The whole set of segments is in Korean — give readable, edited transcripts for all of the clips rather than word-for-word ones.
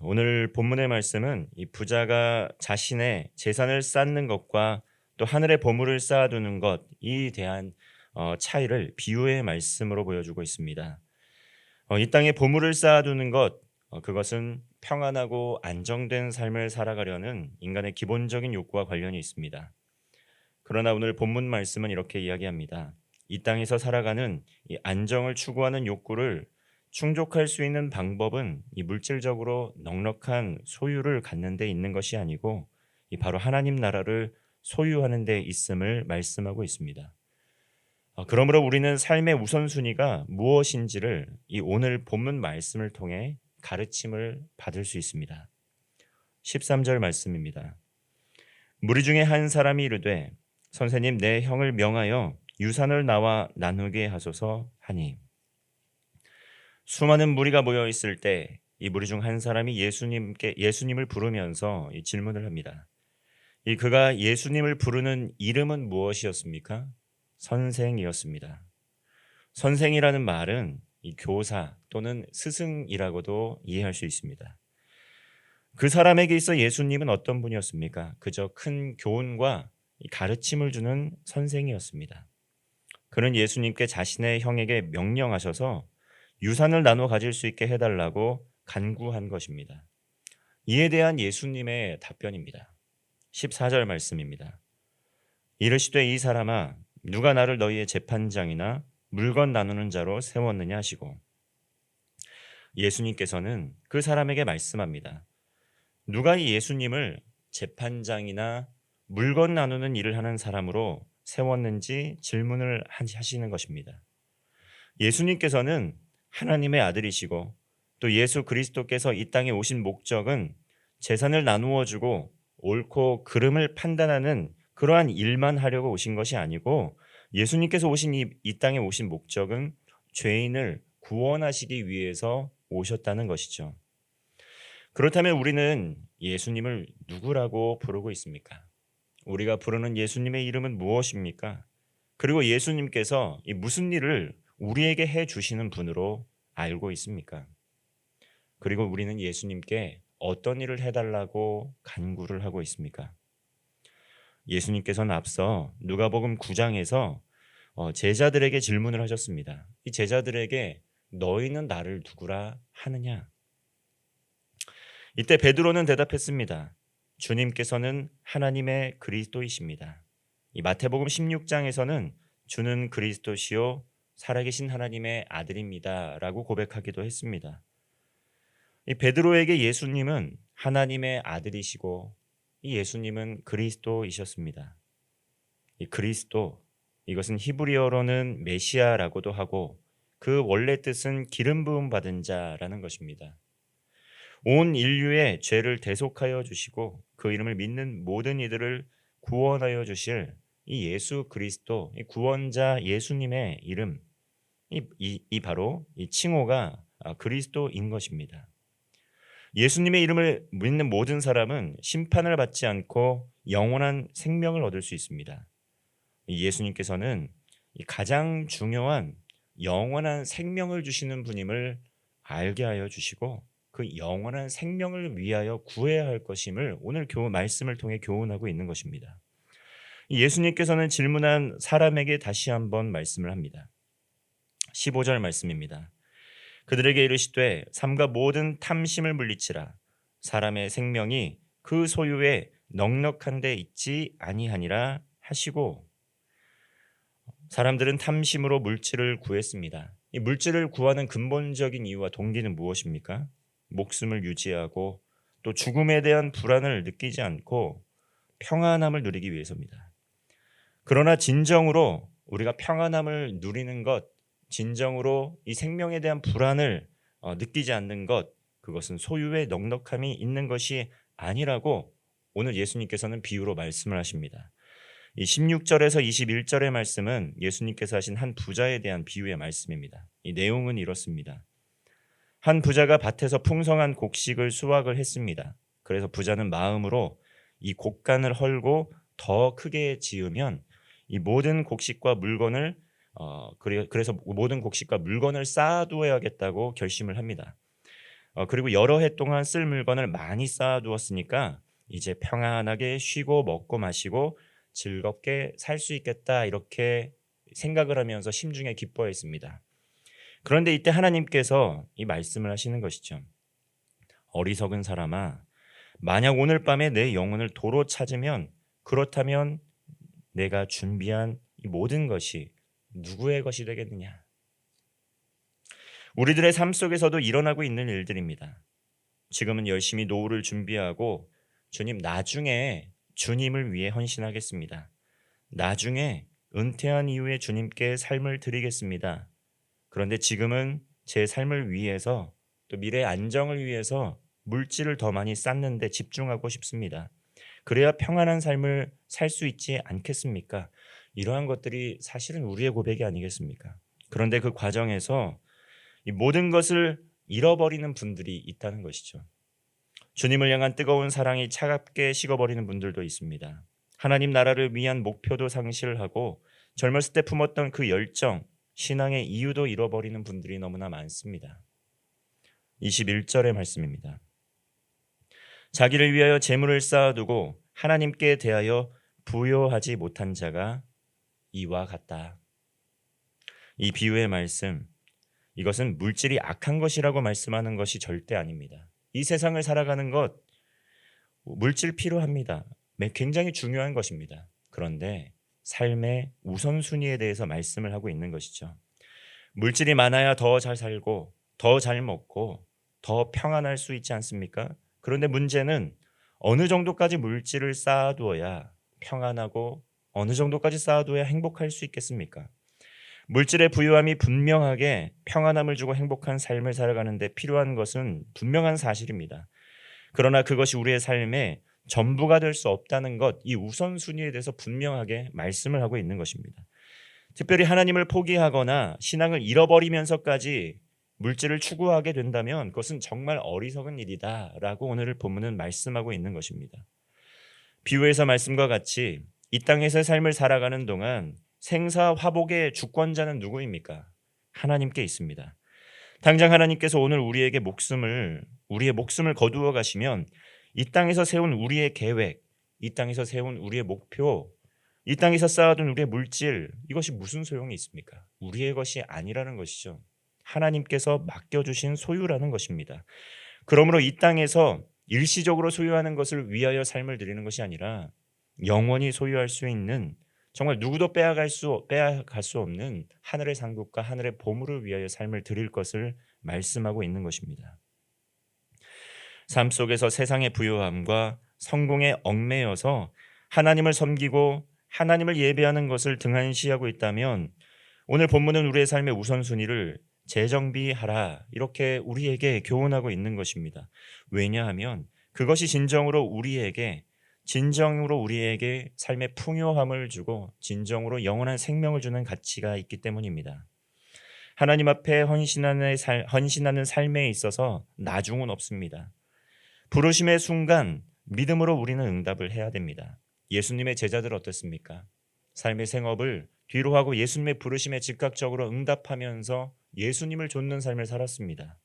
오늘 본문의 말씀은 이 부자가 자신의 재산을 쌓는 것과 또 하늘의 보물을 쌓아두는 것에 대한 차이를 비유의 말씀으로 보여주고 있습니다. 이 땅에 보물을 쌓아두는 것, 그것은 평안하고 안정된 삶을 살아가려는 인간의 기본적인 욕구와 관련이 있습니다. 그러나 오늘 본문 말씀은 이렇게 이야기합니다. 이 땅에서 살아가는 이 안정을 추구하는 욕구를 충족할 수 있는 방법은 이 물질적으로 넉넉한 소유를 갖는 데 있는 것이 아니고 이 바로 하나님 나라를 소유하는 데 있음을 말씀하고 있습니다. 그러므로 우리는 삶의 우선순위가 무엇인지를 이 오늘 본문 말씀을 통해 가르침을 받을 수 있습니다. 13절 말씀입니다. 무리 중에 한 사람이 이르되 선생님 내 형을 명하여 유산을 나와 나누게 하소서 하니 수많은 무리가 모여 있을 때 이 무리 중 한 사람이 예수님을 부르면서 이 질문을 합니다. 이 그가 예수님을 부르는 이름은 무엇이었습니까? 선생이었습니다. 선생이라는 말은 이 교사 또는 스승이라고도 이해할 수 있습니다. 그 사람에게 있어 예수님은 어떤 분이었습니까? 그저 큰 교훈과 가르침을 주는 선생이었습니다. 그는 예수님께 자신의 형에게 명령하셔서 유산을 나눠 가질 수 있게 해달라고 간구한 것입니다. 이에 대한 예수님의 답변입니다. 14절 말씀입니다. 이르시되 이 사람아 누가 나를 너희의 재판장이나 물건 나누는 자로 세웠느냐 하시고 예수님께서는 그 사람에게 말씀합니다. 누가 이 예수님을 재판장이나 물건 나누는 일을 하는 사람으로 세웠는지 질문을 하시는 것입니다. 예수님께서는 하나님의 아들이시고 또 예수 그리스도께서 이 땅에 오신 목적은 재산을 나누어 주고 옳고 그름을 판단하는 그러한 일만 하려고 오신 것이 아니고 예수님께서 오신 이 땅에 오신 목적은 죄인을 구원하시기 위해서 오셨다는 것이죠. 그렇다면 우리는 예수님을 누구라고 부르고 있습니까? 우리가 부르는 예수님의 이름은 무엇입니까? 그리고 예수님께서 이 무슨 일을 우리에게 해 주시는 분으로 알고 있습니까? 그리고 우리는 예수님께 어떤 일을 해달라고 간구를 하고 있습니까? 예수님께서는 앞서 누가복음 9장에서 제자들에게 질문을 하셨습니다. 이 제자들에게 너희는 나를 누구라 하느냐? 이때 베드로는 대답했습니다. 주님께서는 하나님의 그리스도이십니다. 이 마태복음 16장에서는 주는 그리스도시요 살아계신 하나님의 아들입니다라고 고백하기도 했습니다. 이 베드로에게 예수님은 하나님의 아들이시고 이 예수님은 그리스도이셨습니다. 이 그리스도 이것은 히브리어로는 메시아라고도 하고 그 원래 뜻은 기름 부음 받은 자라는 것입니다. 온 인류의 죄를 대속하여 주시고 그 이름을 믿는 모든 이들을 구원하여 주실 이 예수 그리스도, 이 구원자 예수님의 이름, 이 바로 이 칭호가 그리스도인 것입니다. 예수님의 이름을 믿는 모든 사람은 심판을 받지 않고 영원한 생명을 얻을 수 있습니다. 예수님께서는 가장 중요한 영원한 생명을 주시는 분임을 알게 하여 주시고 그 영원한 생명을 위하여 구해야 할 것임을 오늘 말씀을 통해 교훈하고 있는 것입니다. 예수님께서는 질문한 사람에게 다시 한번 말씀을 합니다. 15절 말씀입니다. 그들에게 이르시되 삼가 모든 탐심을 물리치라. 사람의 생명이 그 소유에 넉넉한 데 있지 아니하니라 하시고 사람들은 탐심으로 물질을 구했습니다. 이 물질을 구하는 근본적인 이유와 동기는 무엇입니까? 목숨을 유지하고 또 죽음에 대한 불안을 느끼지 않고 평안함을 누리기 위해서입니다. 그러나 진정으로 우리가 평안함을 누리는 것, 진정으로 이 생명에 대한 불안을 느끼지 않는 것, 그것은 소유의 넉넉함이 있는 것이 아니라고 오늘 예수님께서는 비유로 말씀을 하십니다. 이 16절에서 21절의 말씀은 예수님께서 하신 한 부자에 대한 비유의 말씀입니다. 이 내용은 이렇습니다. 한 부자가 밭에서 풍성한 곡식을 수확을 했습니다. 그래서 부자는 마음으로 이 곡간을 헐고 더 크게 지으면 이 모든 곡식과 물건을 그래서 모든 곡식과 물건을 쌓아두어야겠다고 결심을 합니다. 그리고 여러 해 동안 쓸 물건을 많이 쌓아두었으니까 이제 평안하게 쉬고 먹고 마시고 즐겁게 살 수 있겠다 이렇게 생각을 하면서 심중에 기뻐했습니다. 그런데 이때 하나님께서 이 말씀을 하시는 것이죠. 어리석은 사람아, 만약 오늘 밤에 내 영혼을 도로 찾으면 그렇다면 내가 준비한 이 모든 것이 누구의 것이 되겠느냐. 우리들의 삶 속에서도 일어나고 있는 일들입니다. 지금은 열심히 노후를 준비하고 주님 나중에 주님을 위해 헌신하겠습니다. 나중에 은퇴한 이후에 주님께 삶을 드리겠습니다. 그런데 지금은 제 삶을 위해서 또 미래의 안정을 위해서 물질을 더 많이 쌓는데 집중하고 싶습니다. 그래야 평안한 삶을 살 수 있지 않겠습니까? 이러한 것들이 사실은 우리의 고백이 아니겠습니까? 그런데 그 과정에서 이 모든 것을 잃어버리는 분들이 있다는 것이죠. 주님을 향한 뜨거운 사랑이 차갑게 식어버리는 분들도 있습니다. 하나님 나라를 위한 목표도 상실하고 젊었을 때 품었던 그 열정, 신앙의 이유도 잃어버리는 분들이 너무나 많습니다. 21절의 말씀입니다. 자기를 위하여 재물을 쌓아두고 하나님께 대하여 부요하지 못한 자가 이와 같다. 이 비유의 말씀, 이것은 물질이 악한 것이라고 말씀하는 것이 절대 아닙니다. 이 세상을 살아가는 것, 물질 필요합니다. 굉장히 중요한 것입니다. 그런데 삶의 우선순위에 대해서 말씀을 하고 있는 것이죠. 물질이 많아야 더 잘 살고 더 잘 먹고 더 평안할 수 있지 않습니까? 그런데 문제는 어느 정도까지 물질을 쌓아두어야 평안하고 어느 정도까지 쌓아두어야 행복할 수 있겠습니까? 물질의 부유함이 분명하게 평안함을 주고 행복한 삶을 살아가는 데 필요한 것은 분명한 사실입니다. 그러나 그것이 우리의 삶의 전부가 될 수 없다는 것, 이 우선순위에 대해서 분명하게 말씀을 하고 있는 것입니다. 특별히 하나님을 포기하거나 신앙을 잃어버리면서까지 물질을 추구하게 된다면 그것은 정말 어리석은 일이다라고 오늘 본문은 말씀하고 있는 것입니다. 비유에서 말씀과 같이 이 땅에서의 삶을 살아가는 동안 생사화복의 주권자는 누구입니까? 하나님께 있습니다. 당장 하나님께서 오늘 우리의 목숨을 거두어 가시면 이 땅에서 세운 우리의 계획, 이 땅에서 세운 우리의 목표, 이 땅에서 쌓아둔 우리의 물질, 이것이 무슨 소용이 있습니까? 우리의 것이 아니라는 것이죠. 하나님께서 맡겨주신 소유라는 것입니다. 그러므로 이 땅에서 일시적으로 소유하는 것을 위하여 삶을 드리는 것이 아니라 영원히 소유할 수 있는 정말 누구도 빼앗갈 수 없는 하늘의 상급과 하늘의 보물을 위하여 삶을 드릴 것을 말씀하고 있는 것입니다. 삶 속에서 세상의 부요함과 성공에 얽매여서 하나님을 섬기고 하나님을 예배하는 것을 등한시하고 있다면 오늘 본문은 우리의 삶의 우선순위를 재정비하라 이렇게 우리에게 교훈하고 있는 것입니다. 왜냐하면 그것이 진정으로 우리에게 삶의 풍요함을 주고 진정으로 영원한 생명을 주는 가치가 있기 때문입니다. 하나님 앞에 헌신하는 삶에 있어서 나중은 없습니다. 부르심의 순간 믿음으로 우리는 응답을 해야 됩니다. 예수님의 제자들 어떻습니까? 삶의 생업을 뒤로 하고 예수님의 부르심에 즉각적으로 응답하면서 예수님을 좇는 삶을 살았습니다.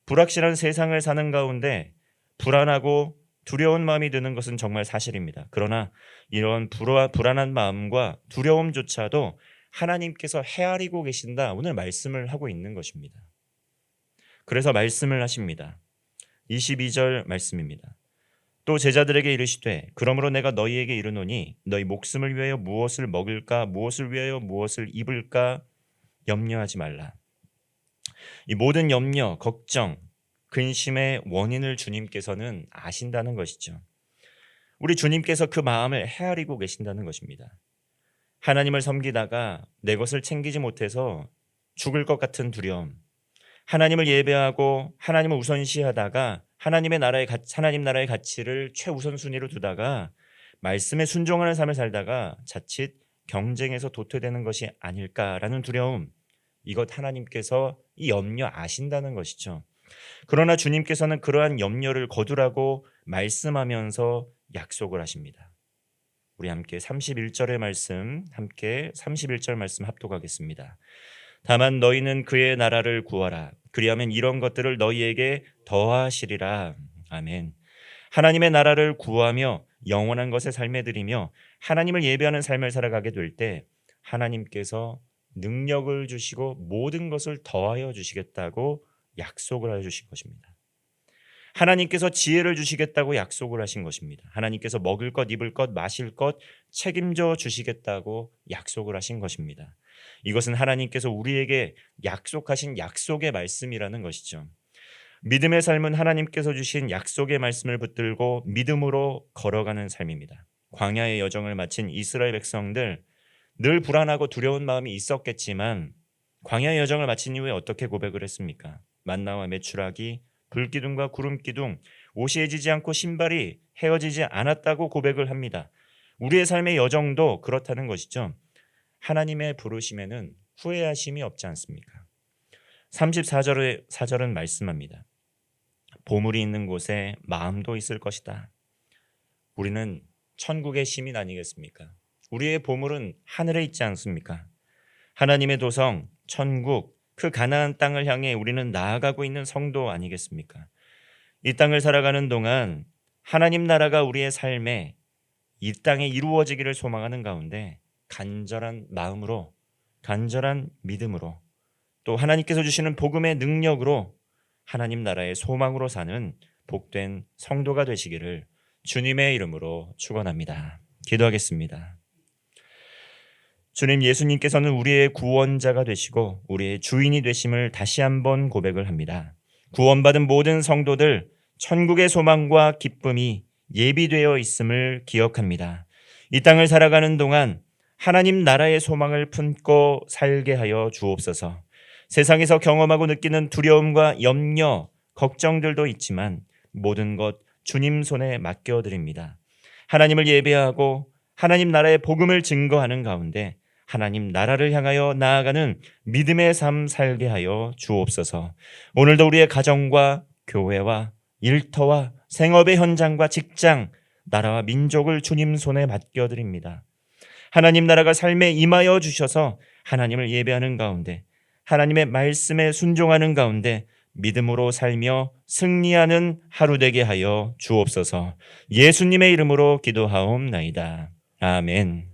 불확실한 세상을 사는 가운데 불안하고 두려운 마음이 드는 것은 정말 사실입니다. 그러나 이런 불안한 마음과 두려움조차도 하나님께서 헤아리고 계신다. 오늘 말씀을 하고 있는 것입니다. 그래서 말씀을 하십니다. 22절 말씀입니다. 또 제자들에게 이르시되 그러므로 내가 너희에게 이르노니 너희 목숨을 위하여 무엇을 먹을까 무엇을 위하여 무엇을 입을까 염려하지 말라. 이 모든 염려, 걱정, 근심의 원인을 주님께서는 아신다는 것이죠. 우리 주님께서 그 마음을 헤아리고 계신다는 것입니다. 하나님을 섬기다가 내 것을 챙기지 못해서 죽을 것 같은 두려움, 하나님을 예배하고 하나님을 우선시하다가 하나님 나라의 가치를 최우선순위로 두다가 말씀에 순종하는 삶을 살다가 자칫 경쟁에서 도태되는 것이 아닐까라는 두려움, 이것 하나님께서 이 염려 아신다는 것이죠. 그러나 주님께서는 그러한 염려를 거두라고 말씀하면서 약속을 하십니다. 우리 함께 31절의 말씀, 함께 31절 말씀 합독하겠습니다. 다만 너희는 그의 나라를 구하라. 그리하면 이런 것들을 너희에게 더하시리라. 아멘. 하나님의 나라를 구하며 영원한 것에 삶에 들이며 하나님을 예배하는 삶을 살아가게 될 때 하나님께서 능력을 주시고 모든 것을 더하여 주시겠다고 약속을 해 주신 것입니다. 하나님께서 지혜를 주시겠다고 약속을 하신 것입니다. 하나님께서 먹을 것, 입을 것, 마실 것 책임져 주시겠다고 약속을 하신 것입니다. 이것은 하나님께서 우리에게 약속하신 약속의 말씀이라는 것이죠. 믿음의 삶은 하나님께서 주신 약속의 말씀을 붙들고 믿음으로 걸어가는 삶입니다. 광야의 여정을 마친 이스라엘 백성들, 늘 불안하고 두려운 마음이 있었겠지만 광야의 여정을 마친 이후에 어떻게 고백을 했습니까? 만나와 메추라기, 불기둥과 구름기둥, 옷이 해지지 않고 신발이 헤어지지 않았다고 고백을 합니다. 우리의 삶의 여정도 그렇다는 것이죠. 하나님의 부르심에는 후회하심이 없지 않습니까? 34절은 말씀합니다. 보물이 있는 곳에 마음도 있을 것이다. 우리는 천국의 시민 아니겠습니까? 우리의 보물은 하늘에 있지 않습니까? 하나님의 도성, 천국, 그 가나안 땅을 향해 우리는 나아가고 있는 성도 아니겠습니까? 이 땅을 살아가는 동안 하나님 나라가 우리의 삶에 이 땅에 이루어지기를 소망하는 가운데 간절한 마음으로, 간절한 믿음으로, 또 하나님께서 주시는 복음의 능력으로 하나님 나라의 소망으로 사는 복된 성도가 되시기를 주님의 이름으로 축원합니다. 기도하겠습니다. 주님, 예수님께서는 우리의 구원자가 되시고 우리의 주인이 되심을 다시 한번 고백을 합니다. 구원받은 모든 성도들 천국의 소망과 기쁨이 예비되어 있음을 기억합니다. 이 땅을 살아가는 동안 하나님 나라의 소망을 품고 살게 하여 주옵소서. 세상에서 경험하고 느끼는 두려움과 염려, 걱정들도 있지만 모든 것 주님 손에 맡겨드립니다. 하나님을 예배하고 하나님 나라의 복음을 증거하는 가운데 하나님 나라를 향하여 나아가는 믿음의 삶 살게 하여 주옵소서. 오늘도 우리의 가정과 교회와 일터와 생업의 현장과 직장, 나라와 민족을 주님 손에 맡겨드립니다. 하나님 나라가 삶에 임하여 주셔서 하나님을 예배하는 가운데 하나님의 말씀에 순종하는 가운데 믿음으로 살며 승리하는 하루 되게 하여 주옵소서. 예수님의 이름으로 기도하옵나이다. 아멘.